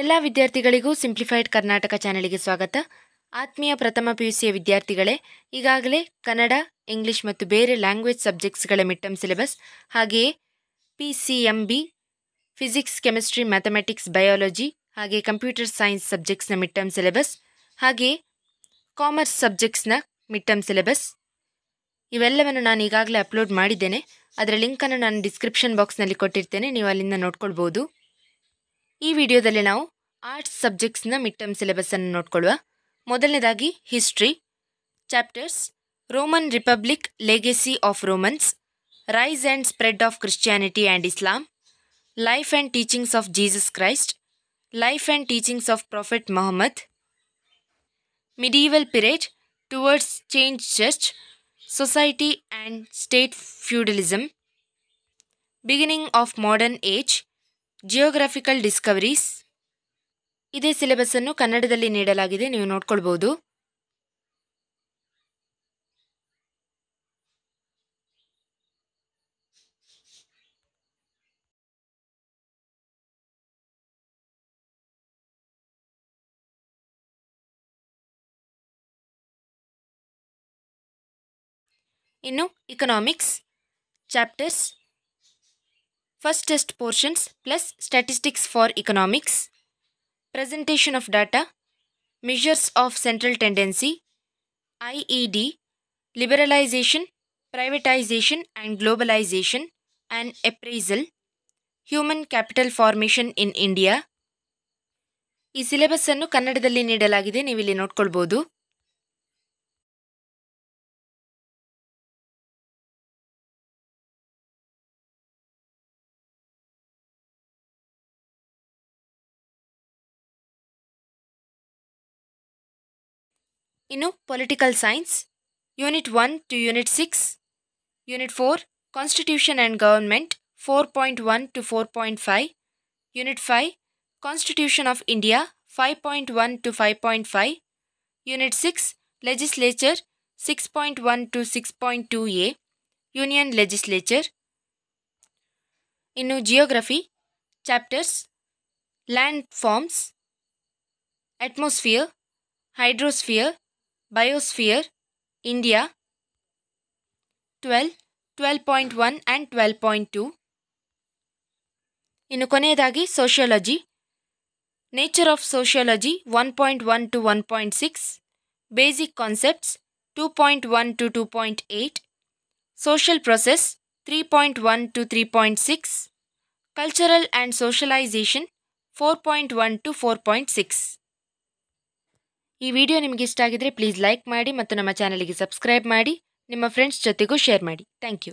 ಎಲ್ಲ ವಿದ್ಯಾರ್ಥಿಗಳಿಗೂ ಸಿಂಪ್ಲಿಫೈಡ್ ಕರ್ನಾಟಕ ಚಾನೆಲ್ಗೆ ಸ್ವಾಗತ. ಆತ್ಮೀಯ ಪ್ರಥಮ PUC ವಿದ್ಯಾರ್ಥಿಗಳೇ, ಈಗಾಗಲೇ ಕನ್ನಡ, ಇಂಗ್ಲಿಷ್ ಮತ್ತು ಬೇರೆ ಲ್ಯಾಂಗ್ವೇಜ್ ಸಬ್ಜೆಕ್ಟ್ಸ್ಗಳ ಮಿಡ್ ಟರ್ಮ್ ಸಿಲೆಬಸ್, ಹಾಗೆಯೇ PCMB physics, chemistry, mathematics, biology ಹಾಗೆ ಕಂಪ್ಯೂಟರ್ ಸೈನ್ಸ್ ಸಬ್ಜೆಕ್ಟ್ಸ್ನ ಮಿಡ್ ಟರ್ಮ್ ಸಿಲೆಬಸ್, ಹಾಗೆಯೇ ಕಾಮರ್ಸ್ ಸಬ್ಜೆಕ್ಟ್ಸ್ನ ಮಿಡ್ ಟರ್ಮ್ ಸಿಲೆಬಸ್ ಇವೆಲ್ಲವನ್ನು ನಾನು ಈಗಾಗಲೇ ಅಪ್ಲೋಡ್ ಮಾಡಿದ್ದೇನೆ. ಅದರ ಲಿಂಕನ್ನು ನಾನು ಡಿಸ್ಕ್ರಿಪ್ಷನ್ ಬಾಕ್ಸ್ನಲ್ಲಿ ಕೊಟ್ಟಿರ್ತೇನೆ, ನೀವು ಅಲ್ಲಿಂದ ನೋಡ್ಕೊಳ್ಬೋದು. ಈ ವಿಡಿಯೋದಲ್ಲಿ ನಾವು ಆರ್ಟ್ಸ್ ಸಬ್ಜೆಕ್ಟ್ಸ್ನ ಮಿಡ್ ಟರ್ಮ್ ಸಿಲೆಬಸ್ಸನ್ನು ನೋಡ್ಕೊಳ್ಳುವ. ಮೊದಲನೇದಾಗಿ history chapters: Roman republic, legacy of Romans, rise and spread of Christianity and Islam, life and teachings of Jesus Christ, life and teachings of prophet Mohammed, medieval period towards change church, society and state feudalism, beginning of modern age, geographical discoveries. ಇದೇ ಸಿಲೆಬಸ್ಸನ್ನು ಕನ್ನಡದಲ್ಲಿ ನೀಡಲಾಗಿದೆ, ನೀವು ನೋಡ್ಕೊಳ್ಬೋದು. ಇನ್ನು economics chapters: first test portions plus statistics for economics, presentation of data, measures of central tendency, IED, liberalisation, privatisation and globalisation and appraisal, human capital formation in India. ಈ ಸಿಲೆಬಸ್ಸನ್ನು ಕನ್ನಡದಲ್ಲಿ ನೀಡಲಾಗಿದೆ, ನೀವಿಲ್ಲಿ ನೋಡ್ಕೊಳ್ಬೋದು. ಇನ್ನು political science unit 1 to unit 6, unit 4 constitution and government 4.1 to 4.5, unit 5 constitution of India 5.1 to 5.5, unit 6 legislature 6.1 to 6.2a, union legislature. ಇನ್ನು geography chapters: land forms, atmosphere, hydrosphere, biosphere, India 12, 12.1 ಆ್ಯಂಡ್ 12.2. ಇನ್ನು ಕೊನೆಯದಾಗಿ sociology nature of sociology 1.1 to 1.6, basic concepts 2.1 to 2.8, social process 3.1 to 3.6, cultural and socialisation 4.1 to 4.6. ಈ video ನಿಮಗೆ ಇಷ್ಟ ಆಗಿದ್ರೆ please like ಮಾಡಿ ಮತ್ತು ನಮ್ಮ ಚಾನಲಿಗೆ ಸಬ್ಸ್ಕ್ರೈಬ್ ಮಾಡಿ, ನಿಮ್ಮ ಫ್ರೆಂಡ್ಸ್ ಜೊತೆಗೂ ಶೇರ್ ಮಾಡಿ. Thank you.